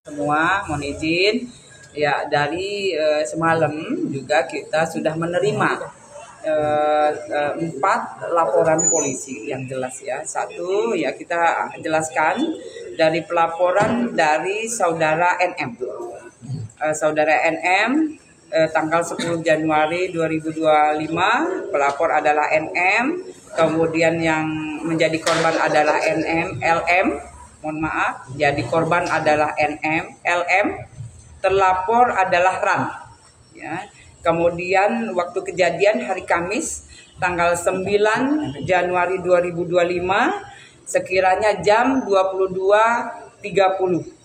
Semua mohon izin ya, dari semalam juga kita sudah menerima 4 laporan polisi yang jelas ya. Satu ya, kita jelaskan dari pelaporan dari saudara NM. Saudara NM tanggal 10 Januari 2025, pelapor adalah NM, kemudian yang menjadi korban adalah NM, LM, mohon maaf, jadi korban adalah NM, LM, terlapor adalah RAN. Ya. Kemudian waktu kejadian hari Kamis tanggal 9 Januari 2025 sekiranya jam 22.30.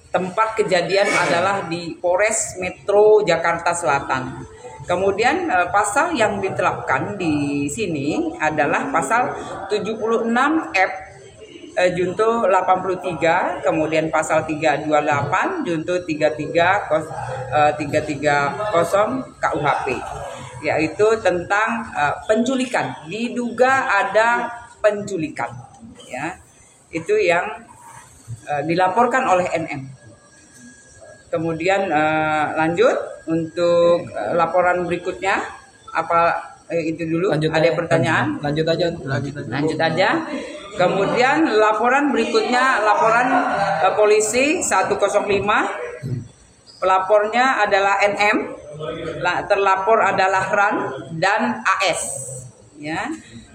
Tempat kejadian adalah di Polres Metro Jakarta Selatan. Kemudian pasal yang diterapkan di sini adalah pasal 76F junto 83, kemudian pasal 328 junto 330 KUHP, yaitu tentang penculikan, diduga ada penculikan, ya. Itu yang dilaporkan oleh NM. Kemudian lanjut untuk laporan berikutnya, apa itu dulu? Lanjut ada pertanyaan? Lanjut aja. Kemudian laporan berikutnya, laporan polisi 105. Pelapornya adalah NM, terlapor adalah RAN dan AS. Ya.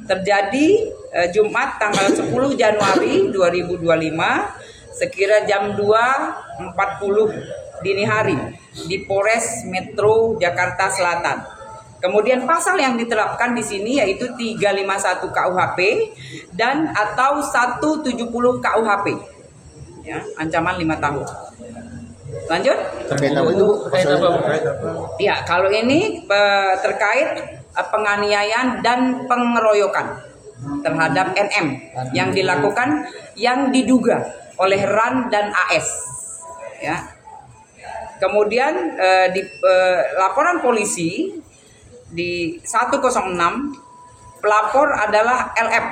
Terjadi Jumat tanggal 10 Januari 2025 sekira jam 2.40 dini hari di Polres Metro Jakarta Selatan. Kemudian pasal yang diterapkan di sini yaitu 351 KUHP dan atau 170 KUHP. Ya, ancaman 5 tahun. Lanjut? Terkait apa itu, Bu? Ya, kalau ini terkait penganiayaan dan pengeroyokan terhadap NM yang dilakukan, yang diduga oleh RAN dan AS. Ya. Kemudian di laporan polisi di 106, pelapor adalah LF,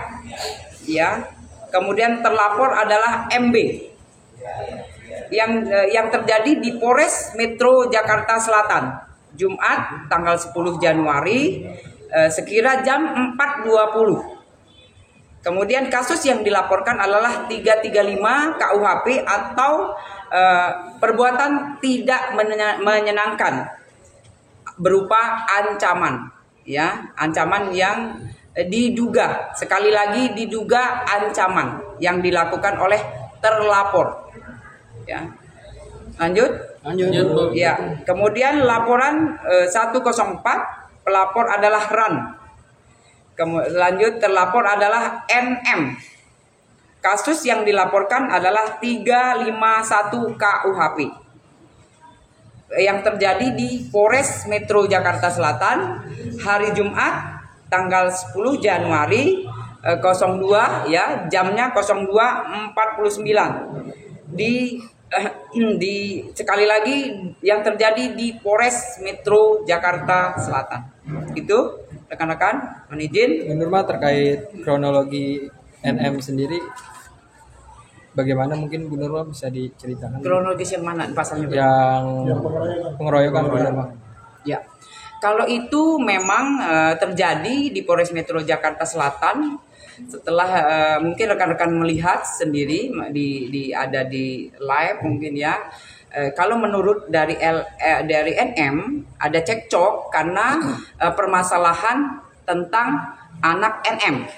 ya. Kemudian terlapor adalah MB. Yang terjadi di Polres Metro Jakarta Selatan, Jumat tanggal 10 Januari sekira jam 4.20. Kemudian kasus yang dilaporkan adalah 335 KUHP atau perbuatan tidak menyenangkan berupa ancaman, ya, ancaman yang diduga, sekali lagi diduga ancaman yang dilakukan oleh terlapor. Ya. Lanjut. Ya. Kemudian laporan 104, pelapor adalah RAN. Lanjut, terlapor adalah NM. Kasus yang dilaporkan adalah 351 KUHP yang terjadi di Polres Metro Jakarta Selatan hari Jumat tanggal 10 Januari 02, ya, jamnya 02.49 di sekali lagi yang terjadi di Polres Metro Jakarta Selatan. Itu rekan-rekan, mohon izin. Bu Nurma, terkait kronologi NM sendiri, bagaimana mungkin Bu Nurma bisa diceritakan? Kronologis yang mana pasalnya? Yang pengeroyokan Bu Nurma. Ya, kalau itu memang terjadi di Polres Metro Jakarta Selatan setelah mungkin rekan-rekan melihat sendiri ada di live mungkin ya. Kalau menurut dari NM ada cekcok karena permasalahan tentang anak NM,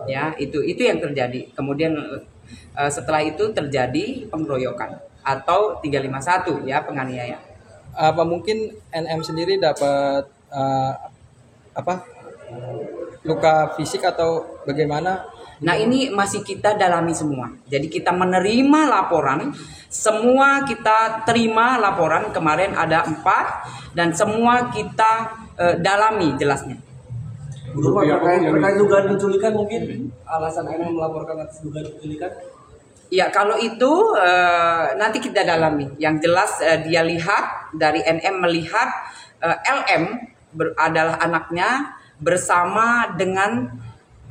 ya, itu yang terjadi. Kemudian setelah itu terjadi pengeroyokan atau 351, ya, penganiayaan. Apa mungkin NM sendiri dapat luka fisik atau bagaimana? Nah, ini masih kita dalami semua. Jadi kita menerima laporan, semua kita terima laporan, kemarin ada 4 dan semua kita dalami jelasnya. Terkait dugaan penculikan, mungkin alasan NM melaporkan atas dugaan penculikan? Ya, kalau itu nanti kita dalami. Yang jelas dia lihat, dari NM melihat LM adalah anaknya bersama dengan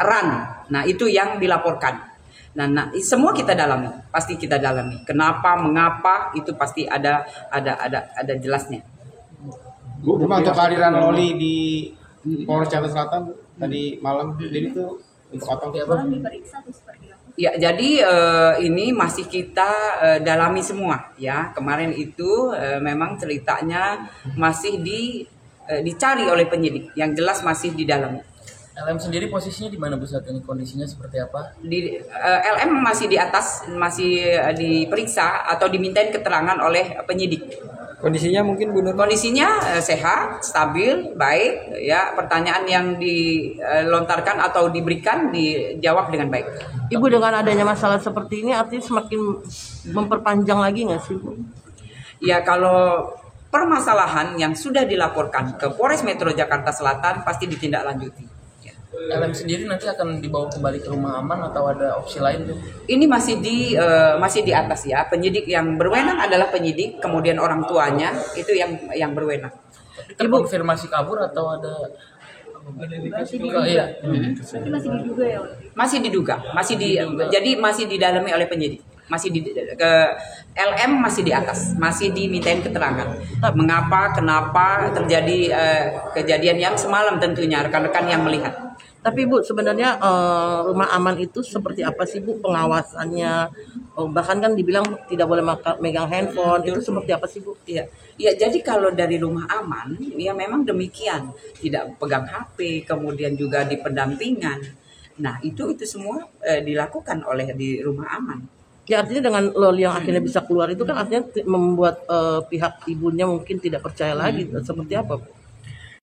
RAN. Nah, itu yang dilaporkan. Nah, semua kita dalami, pasti kita dalami. Kenapa, mengapa itu pasti ada jelasnya. Bu, untuk kehadiran Loli di Polres Jakarta Selatan tadi malam, jadi itu untuk apa? Orang diperiksa atau seperti apa? Ya, jadi ini masih kita dalami semua ya. Kemarin itu memang ceritanya masih dicari oleh penyidik. Yang jelas masih didalami. LM sendiri posisinya di mana Bu saat ini? Kondisinya seperti apa? LM masih di atas, masih diperiksa atau dimintain keterangan oleh penyidik. Kondisinya mungkin Bu Nur? Kondisinya sehat, stabil, baik. Ya, pertanyaan yang dilontarkan atau diberikan dijawab dengan baik. Ibu, dengan adanya masalah seperti ini artinya semakin memperpanjang lagi nggak sih, Bu? Ya, kalau permasalahan yang sudah dilaporkan ke Polres Metro Jakarta Selatan pasti ditindaklanjuti. LM sendiri nanti akan dibawa kembali ke rumah aman atau ada opsi lain tuh? Ini masih di atas ya. Penyidik yang berwenang adalah penyidik, kemudian orang tuanya itu yang berwenang. Terkonfirmasi kabur atau ada? Iya. Berarti masih diduga ya? Masih diduga, jadi masih didalami oleh penyidik. LM masih di atas, masih dimintain keterangan. Mengapa, kenapa terjadi kejadian yang semalam tentunya rekan-rekan yang melihat. Tapi Bu, sebenarnya rumah aman itu seperti apa sih Bu pengawasannya? Bahkan kan dibilang tidak boleh megang handphone. Itu seperti apa sih Bu? Ya, jadi kalau dari rumah aman, ya memang demikian. Tidak pegang HP, kemudian juga di pendampingan. Nah, itu semua dilakukan oleh di rumah aman. Ya artinya dengan Loli yang akhirnya bisa keluar itu kan artinya membuat pihak ibunya mungkin tidak percaya lagi. Seperti apa Bu?